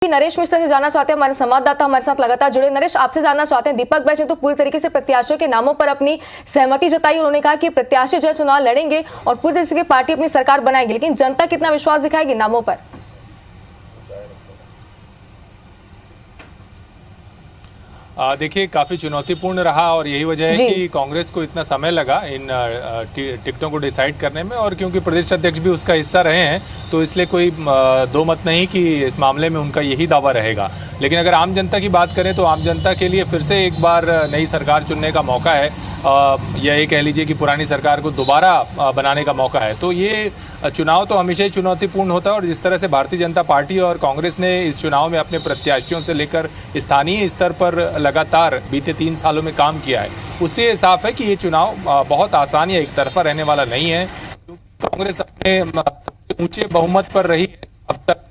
नरेश मिश्रा से जानना चाहते हैं, हमारे संवाददाता हमारे साथ लगातार जुड़े। नरेश, आपसे जानना चाहते हैं, दीपक बैज ने तो पूरी तरीके से प्रत्याशियों के नामों पर अपनी सहमति जताई। उन्होंने कहा कि प्रत्याशी जो है चुनाव लड़ेंगे और पूरी तरीके से पार्टी अपनी सरकार बनाएगी, लेकिन जनता कितना विश्वास दिखाएगी नामों पर? देखिए, काफ़ी चुनौतीपूर्ण रहा और यही वजह है कि कांग्रेस को इतना समय लगा इन टिकटों को डिसाइड करने में। और क्योंकि प्रदेश अध्यक्ष भी उसका हिस्सा रहे हैं तो इसलिए कोई दो मत नहीं कि इस मामले में उनका यही दावा रहेगा। लेकिन अगर आम जनता की बात करें तो आम जनता के लिए फिर से एक बार नई सरकार चुनने का मौका है, या ये कह लीजिए कि पुरानी सरकार को दोबारा बनाने का मौका है। तो ये चुनाव तो हमेशा ही चुनौतीपूर्ण होता है और जिस तरह से भारतीय जनता पार्टी और कांग्रेस ने इस चुनाव में अपने प्रत्याशियों से लेकर स्थानीय स्तर पर लगातार बीते 3 सालों में काम किया है, उससे साफ है कि ये चुनाव बहुत आसान या एक तरफा रहने वाला नहीं है। कांग्रेस अपने सबसे ऊंचे बहुमत पर रही है अब तक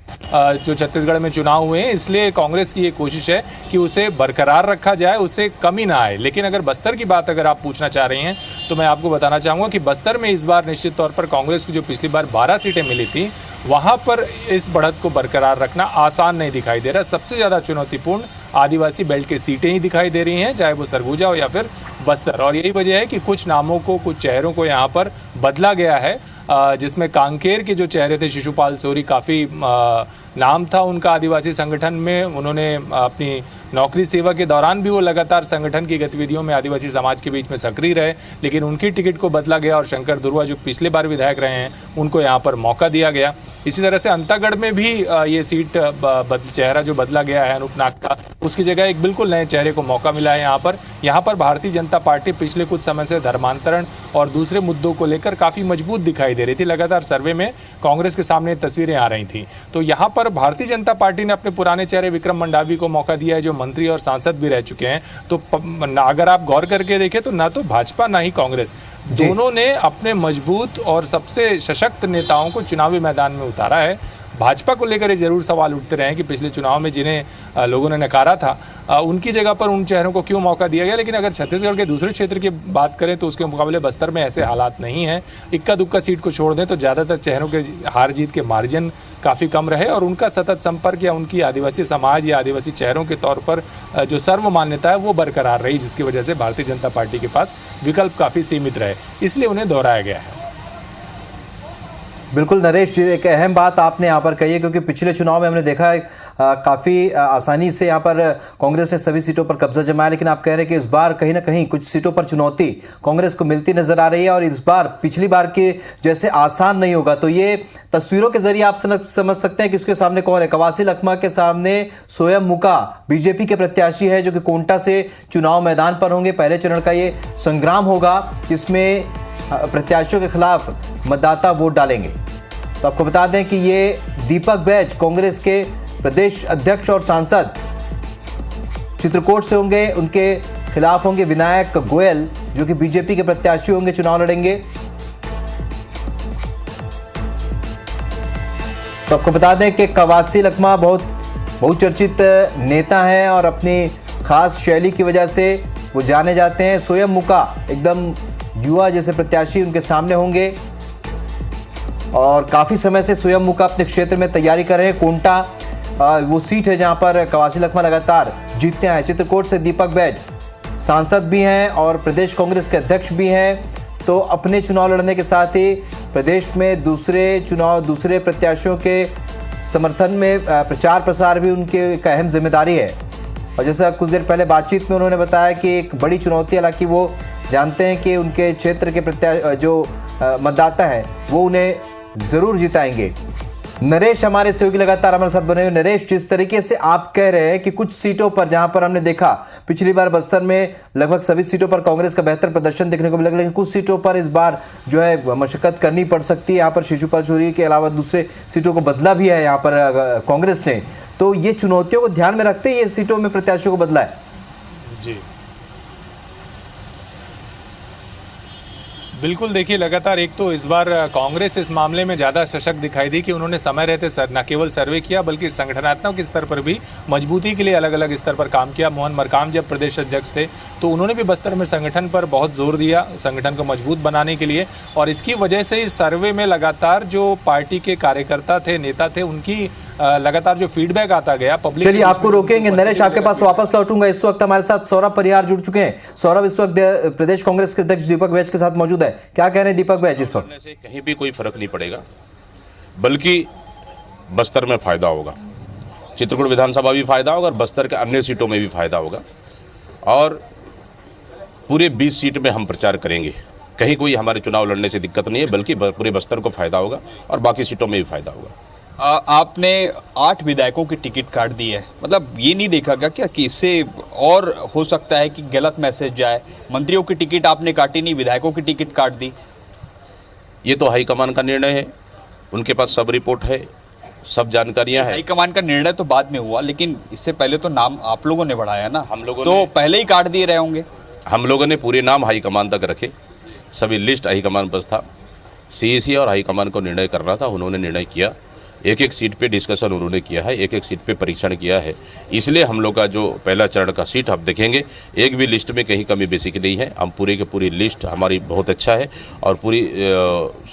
जो छत्तीसगढ़ में चुनाव हुए हैं, इसलिए कांग्रेस की ये कोशिश है कि उसे बरकरार रखा जाए, उसे कमी ना आए। लेकिन अगर बस्तर की बात अगर आप पूछना चाह रहे हैं तो मैं आपको बताना चाहूँगा कि बस्तर में इस बार निश्चित तौर पर कांग्रेस को जो पिछली बार 12 सीटें मिली थी, वहाँ पर इस बढ़त को बरकरार रखना आसान नहीं दिखाई दे रहा। सबसे ज़्यादा चुनौतीपूर्ण आदिवासी बेल्ट की सीटें ही दिखाई दे रही हैं, चाहे वो सरगुजा हो या फिर बस्तर। और यही वजह है कि कुछ नामों को, कुछ चेहरों को यहाँ पर बदला गया है, जिसमें कांकेर के जो चेहरे थे, शिशुपाल सोरी, काफ़ी नाम था उनका आदिवासी संगठन में। उन्होंने अपनी नौकरी सेवा के दौरान भी वो लगातार संगठन की गतिविधियों में आदिवासी समाज के बीच में सक्रिय रहे, लेकिन उनकी टिकट को बदला गया और शंकर दुर्वा जो पिछले बार विधायक रहे हैं उनको यहाँ पर मौका दिया गया। इसी तरह से अंतागढ़ में भी ये सीट चेहरा जो बदला गया है अनूपनाग का, उसकी जगह एक बिल्कुल नए चेहरे को मौका मिला है। यहाँ पर भारतीय जनता पार्टी पिछले कुछ समय से धर्मांतरण और दूसरे मुद्दों को लेकर काफ़ी मजबूत दिखाई दे रही थी। लगातार सर्वे में कांग्रेस के सामने तस्वीरें आ रही थी। तो यहाँ पर भारतीय जनता पार्टी ने अपने पुराने चेहरे विक्रम मंडावी को मौका दिया है, जो मंत्री और सांसद भी रह चुके हैं। तो अगर आप गौर करके देखें तो ना तो भाजपा ना ही कांग्रेस, दोनों ने अपने मजबूत और सबसे सशक्त नेताओं को चुनावी मैदान में उतारा है। भाजपा को लेकर ये जरूर सवाल उठते रहे कि पिछले चुनाव में जिन्हें लोगों ने नकारा था, उनकी जगह पर उन चेहरों को क्यों मौका दिया गया। लेकिन अगर छत्तीसगढ़ के दूसरे क्षेत्र की बात करें तो उसके मुकाबले बस्तर में ऐसे हालात नहीं हैं। इक्का दुक्का सीट को छोड़ दें तो ज़्यादातर चेहरों के हार जीत के मार्जिन काफ़ी कम रहे और उनका सतत संपर्क या उनकी आदिवासी समाज या आदिवासी चेहरों के तौर पर जो सर्व मान्यता है वो बरकरार रही, जिसकी वजह से भारतीय जनता पार्टी के पास विकल्प काफ़ी सीमित रहे, इसलिए उन्हें दोहराया गया है। बिल्कुल नरेश जी, एक अहम बात आपने यहाँ पर कही है, क्योंकि पिछले चुनाव में हमने देखा है काफ़ी आसानी से यहाँ पर कांग्रेस ने सभी सीटों पर कब्जा जमाया, लेकिन आप कह रहे हैं कि इस बार कहीं ना कहीं कुछ सीटों पर चुनौती कांग्रेस को मिलती नजर आ रही है और इस बार पिछली बार के जैसे आसान नहीं होगा। तो ये तस्वीरों के जरिए आप समझ सकते हैं कि उसके सामने कौन है। कवासी लखमा के सामने सोयम मुका बीजेपी के प्रत्याशी है, जो कि कोंटा से चुनाव मैदान पर होंगे। पहले चरण का ये संग्राम होगा जिसमें प्रत्याशियों के खिलाफ मतदाता वोट डालेंगे। तो आपको बता दें कि ये दीपक बैज कांग्रेस के प्रदेश अध्यक्ष और सांसद चित्रकूट से होंगे। उनके खिलाफ होंगे विनायक गोयल, जो कि बीजेपी के प्रत्याशी होंगे, चुनाव लड़ेंगे। तो आपको बता दें कि कवासी लखमा बहुत बहुचर्चित नेता हैं और अपनी खास शैली की वजह से वो जाने जाते हैं। सोयम मुका एकदम युवा जैसे प्रत्याशी उनके सामने होंगे और काफ़ी समय से सोयम मुका अपने क्षेत्र में तैयारी कर रहे हैं। कोंटा वो सीट है जहां पर कवासी लखमा लगातार जीतते हैं। चित्रकूट से दीपक बैज सांसद भी हैं और प्रदेश कांग्रेस के अध्यक्ष भी हैं। तो अपने चुनाव लड़ने के साथ ही प्रदेश में दूसरे प्रत्याशियों के समर्थन में प्रचार प्रसार भी उनके एक अहम जिम्मेदारी है। और जैसा कुछ देर पहले बातचीत में उन्होंने बताया कि एक बड़ी चुनौती, हालांकि वो जानते हैं कि उनके क्षेत्र के जो मतदाता हैं वो उन्हें ज़रूर जिताएंगे। नरेश हमारे सहयोगी लगातार हमारे साथ बने हुए। नरेश, जिस तरीके से आप कह रहे हैं कि कुछ सीटों पर जहां पर हमने देखा पिछली बार बस्तर में लगभग सभी सीटों पर कांग्रेस का बेहतर प्रदर्शन देखने को मिला, लेकिन कुछ सीटों पर इस बार जो है मशक्कत करनी पड़ सकती है। यहाँ पर शिशुपाल सोरी के अलावा दूसरे सीटों को बदला भी है यहाँ पर कांग्रेस ने। तो ये चुनौतियों को ध्यान में रखते ये सीटों में प्रत्याशियों को बदला है। जी बिल्कुल, देखिए लगातार एक तो इस बार कांग्रेस इस मामले में ज्यादा सशक्त दिखाई दी कि उन्होंने समय रहते न केवल सर्वे किया बल्कि संगठनात्मक स्तर पर भी मजबूती के लिए अलग अलग स्तर पर काम किया। मोहन मरकाम जब प्रदेश अध्यक्ष थे तो उन्होंने भी बस्तर में संगठन पर बहुत जोर दिया, संगठन को मजबूत बनाने के लिए, और इसकी वजह से इस सर्वे में लगातार जो पार्टी के कार्यकर्ता थे, नेता थे, उनकी लगातार जो फीडबैक आता गया पब्लिक। चलिए आपको रोकेंगे नरेश, आपके पास वापस लौटूंगा। इस वक्त हमारे साथ सौरभ परिहार जुड़ चुके हैं। सौरभ इस वक्त प्रदेश कांग्रेस के अध्यक्ष दीपक बैज के साथ मौजूद है। क्या कह रहे हैं दीपक बैज इस वक्त? से कहीं भी कोई फर्क नहीं पड़ेगा, बल्कि बस्तर में फायदा होगा, चित्रकूट विधानसभा भी फायदा होगा और बस्तर के अन्य सीटों में भी फायदा होगा। और पूरे 20 सीट में हम प्रचार करेंगे, कहीं कोई हमारे चुनाव लड़ने से दिक्कत नहीं है, बल्कि पूरे बस्तर को फायदा होगा और बाकी सीटों में भी फायदा होगा। आपने 8 विधायकों की टिकट काट दी है, मतलब ये नहीं देखा गया क्या कि इससे और हो सकता है कि गलत मैसेज जाए? मंत्रियों की टिकट आपने काटी नहीं, विधायकों की टिकट काट दी। ये तो हाईकमान का निर्णय है, उनके पास सब रिपोर्ट है, सब जानकारियां हैं। हाईकमान का निर्णय तो बाद में हुआ, लेकिन इससे पहले तो नाम आप लोगों ने बढ़ाया ना, हम लोगों तो ने पहले ही काट दिए रहे होंगे। हम लोगों ने पूरे नाम हाईकमान तक रखे, सभी लिस्ट हाईकमान पर था। सीईसी और हाईकमान को निर्णय करना था, उन्होंने निर्णय किया। एक एक सीट पे डिस्कशन उन्होंने किया है, एक एक सीट पे परीक्षण किया है। इसलिए हम लोग का जो पहला चरण का सीट आप देखेंगे, एक भी लिस्ट में कहीं कमी बेसिक नहीं है। हम पूरी की पूरी लिस्ट हमारी बहुत अच्छा है और पूरी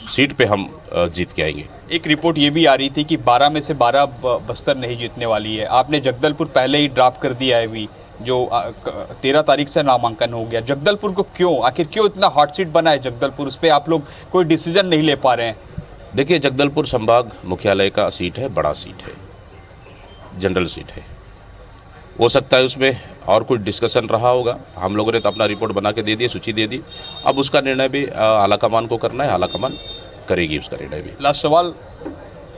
सीट पे हम जीत के आएंगे। एक रिपोर्ट ये भी आ रही थी कि 12 में से 12 बस्तर नहीं जीतने वाली है। आपने जगदलपुर पहले ही ड्रॉप कर दिया है, अभी जो 13 तारीख से नामांकन हो गया। जगदलपुर को क्यों, आखिर क्यों इतना हॉट सीट बना है जगदलपुर? उस पर आप लोग कोई डिसीजन नहीं ले पा रहे हैं। देखिए, जगदलपुर संभाग मुख्यालय का सीट है, बड़ा सीट है, जनरल सीट है। हो सकता है उसमें और कुछ डिस्कशन रहा होगा। हम लोगों ने तो अपना रिपोर्ट बना के दे दी, सूची दे दी। अब उसका निर्णय भी आलाकमान को करना है, आलाकमान करेगी उसका निर्णय भी। लास्ट सवाल,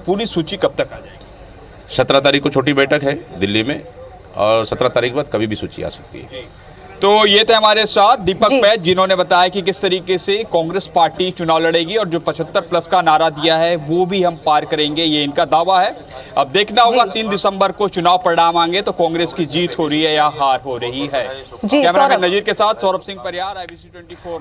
पूरी सूची कब तक आ जाएगी? 17 तारीख को छोटी बैठक है दिल्ली में और 17 तारीख के बाद कभी भी सूची आ सकती है। तो ये थे हमारे साथ दीपक जी। बैज, जिन्होंने बताया कि किस तरीके से कांग्रेस पार्टी चुनाव लड़ेगी और जो 75+ का नारा दिया है वो भी हम पार करेंगे, ये इनका दावा है। अब देखना होगा 3 दिसंबर को चुनाव परिणाम आएंगे तो कांग्रेस की जीत हो रही है या हार हो रही है। जी, कैमरामैन सौरभ। नजीर के साथ सौरभ सिंह परिहार, IBC 24।